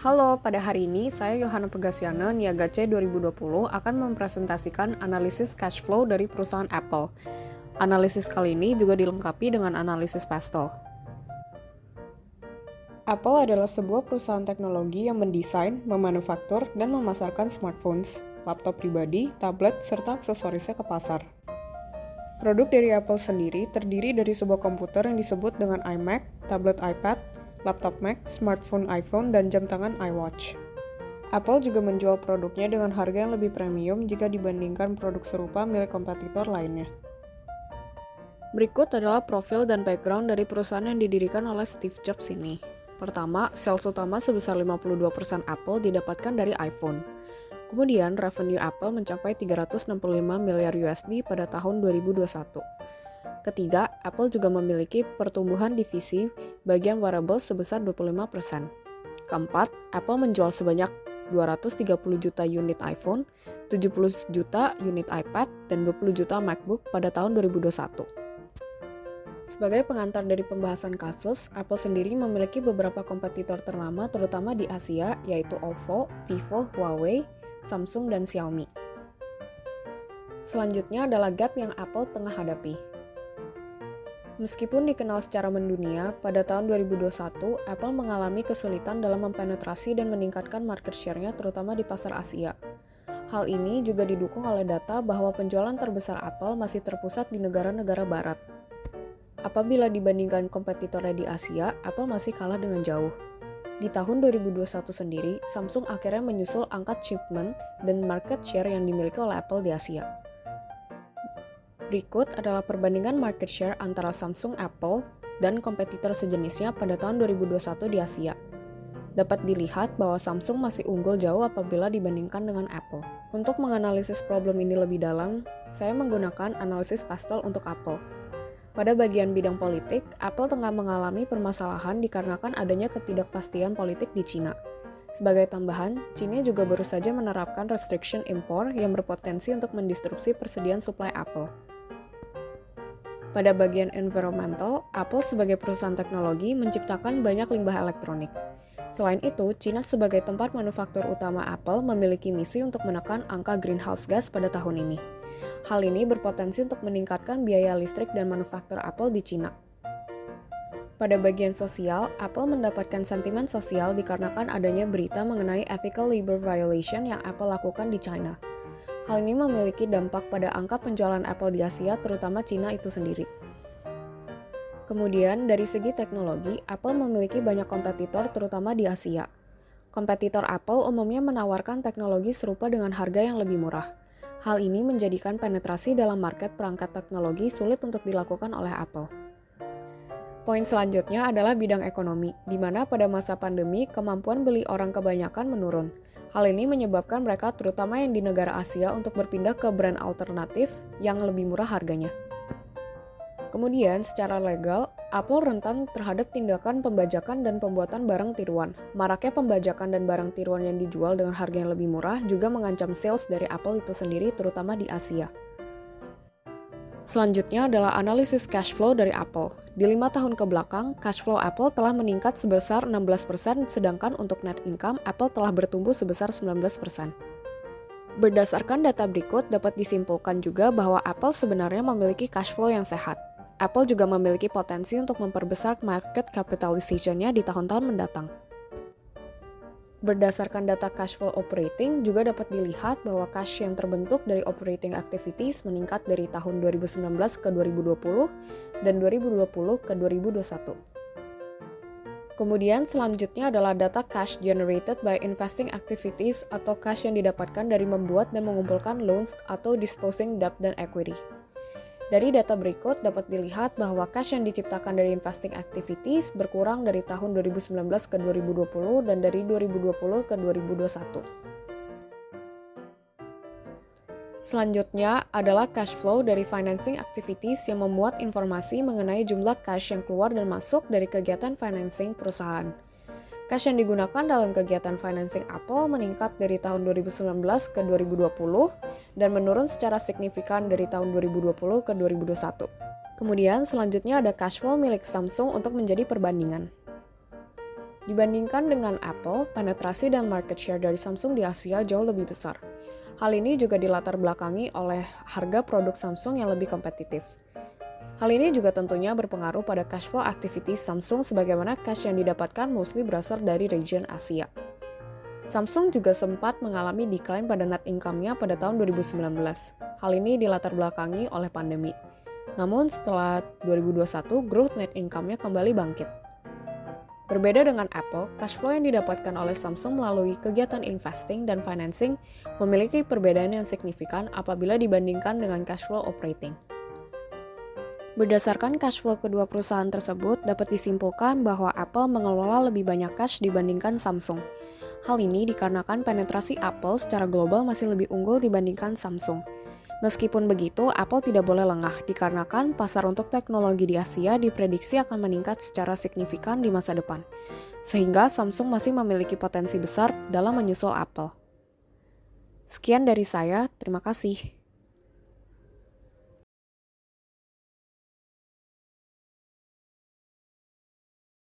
Halo, pada hari ini saya Yohana Pegasiana, Niaga C 2020 akan mempresentasikan analisis cash flow dari perusahaan Apple. Analisis kali ini juga dilengkapi dengan analisis pastel. Apple adalah sebuah perusahaan teknologi yang mendesain, memanufaktur, dan memasarkan smartphones, laptop pribadi, tablet, serta aksesorisnya ke pasar. Produk dari Apple sendiri terdiri dari sebuah komputer yang disebut dengan iMac, tablet iPad, laptop Mac, smartphone iPhone, dan jam tangan iWatch. Apple juga menjual produknya dengan harga yang lebih premium jika dibandingkan produk serupa milik kompetitor lainnya. Berikut adalah profil dan background dari perusahaan yang didirikan oleh Steve Jobs ini. Pertama, sales utama sebesar 52% Apple didapatkan dari iPhone. Kemudian, revenue Apple mencapai 365 miliar USD pada tahun 2021. Ketiga, Apple juga memiliki pertumbuhan divisi bagian wearables sebesar 25%. Keempat, Apple menjual sebanyak 230 juta unit iPhone, 70 juta unit iPad, dan 20 juta MacBook pada tahun 2021. Sebagai pengantar dari pembahasan kasus, Apple sendiri memiliki beberapa kompetitor ternama terutama di Asia, yaitu Oppo, Vivo, Huawei, Samsung, dan Xiaomi. Selanjutnya adalah gap yang Apple tengah hadapi. Meskipun dikenal secara mendunia, pada tahun 2021, Apple mengalami kesulitan dalam mempenetrasi dan meningkatkan market share-nya terutama di pasar Asia. Hal ini juga didukung oleh data bahwa penjualan terbesar Apple masih terpusat di negara-negara barat. Apabila dibandingkan kompetitornya di Asia, Apple masih kalah dengan jauh. Di tahun 2021 sendiri, Samsung akhirnya menyusul angka shipment dan market share yang dimiliki oleh Apple di Asia. Berikut adalah perbandingan market share antara Samsung, Apple, dan kompetitor sejenisnya pada tahun 2021 di Asia. Dapat dilihat bahwa Samsung masih unggul jauh apabila dibandingkan dengan Apple. Untuk menganalisis problem ini lebih dalam, saya menggunakan analisis pastel untuk Apple. Pada bagian bidang politik, Apple tengah mengalami permasalahan dikarenakan adanya ketidakpastian politik di Cina. Sebagai tambahan, Cina juga baru saja menerapkan restriction impor yang berpotensi untuk mendisrupsi persediaan suplai Apple. Pada bagian environmental, Apple sebagai perusahaan teknologi menciptakan banyak limbah elektronik. Selain itu, Cina sebagai tempat manufaktur utama Apple memiliki misi untuk menekan angka greenhouse gas pada tahun ini. Hal ini berpotensi untuk meningkatkan biaya listrik dan manufaktur Apple di Cina. Pada bagian sosial, Apple mendapatkan sentimen sosial dikarenakan adanya berita mengenai ethical labor violation yang Apple lakukan di China. Hal ini memiliki dampak pada angka penjualan Apple di Asia, terutama Cina itu sendiri. Kemudian, dari segi teknologi, Apple memiliki banyak kompetitor terutama di Asia. Kompetitor Apple umumnya menawarkan teknologi serupa dengan harga yang lebih murah. Hal ini menjadikan penetrasi dalam market perangkat teknologi sulit untuk dilakukan oleh Apple. Poin selanjutnya adalah bidang ekonomi, di mana pada masa pandemi kemampuan beli orang kebanyakan menurun. Hal ini menyebabkan mereka terutama yang di negara Asia untuk berpindah ke brand alternatif yang lebih murah harganya. Kemudian, secara legal, Apple rentan terhadap tindakan pembajakan dan pembuatan barang tiruan. Maraknya pembajakan dan barang tiruan yang dijual dengan harga yang lebih murah juga mengancam sales dari Apple itu sendiri terutama di Asia. Selanjutnya adalah analisis cash flow dari Apple. Di 5 tahun ke belakang, cash flow Apple telah meningkat sebesar 16%, sedangkan untuk net income, Apple telah bertumbuh sebesar 19%. Berdasarkan data berikut, dapat disimpulkan juga bahwa Apple sebenarnya memiliki cash flow yang sehat. Apple juga memiliki potensi untuk memperbesar market capitalization-nya di tahun-tahun mendatang. Berdasarkan data cash flow operating, juga dapat dilihat bahwa cash yang terbentuk dari operating activities meningkat dari tahun 2019 ke 2020 dan 2020 ke 2021. Kemudian selanjutnya adalah data cash generated by investing activities atau cash yang didapatkan dari membuat dan mengumpulkan loans atau disposing debt dan equity. Dari data berikut dapat dilihat bahwa cash yang diciptakan dari investing activities berkurang dari tahun 2019 ke 2020 dan dari 2020 ke 2021. Selanjutnya adalah cash flow dari financing activities yang memuat informasi mengenai jumlah cash yang keluar dan masuk dari kegiatan financing perusahaan. Cash yang digunakan dalam kegiatan financing Apple meningkat dari tahun 2019 ke 2020 dan menurun secara signifikan dari tahun 2020 ke 2021. Kemudian selanjutnya ada cash flow milik Samsung untuk menjadi perbandingan. Dibandingkan dengan Apple, penetrasi dan market share dari Samsung di Asia jauh lebih besar. Hal ini juga dilatar belakangi oleh harga produk Samsung yang lebih kompetitif. Hal ini juga tentunya berpengaruh pada cash flow activity Samsung sebagaimana cash yang didapatkan mostly berasal dari region Asia. Samsung juga sempat mengalami decline pada net income-nya pada tahun 2019. Hal ini dilatar belakangi oleh pandemi. Namun setelah 2021, growth net income-nya kembali bangkit. Berbeda dengan Apple, cash flow yang didapatkan oleh Samsung melalui kegiatan investing dan financing memiliki perbedaan yang signifikan apabila dibandingkan dengan cash flow operating. Berdasarkan cash flow kedua perusahaan tersebut, dapat disimpulkan bahwa Apple mengelola lebih banyak cash dibandingkan Samsung. Hal ini dikarenakan penetrasi Apple secara global masih lebih unggul dibandingkan Samsung. Meskipun begitu, Apple tidak boleh lengah dikarenakan pasar untuk teknologi di Asia diprediksi akan meningkat secara signifikan di masa depan, sehingga Samsung masih memiliki potensi besar dalam menyusul Apple. Sekian dari saya, terima kasih.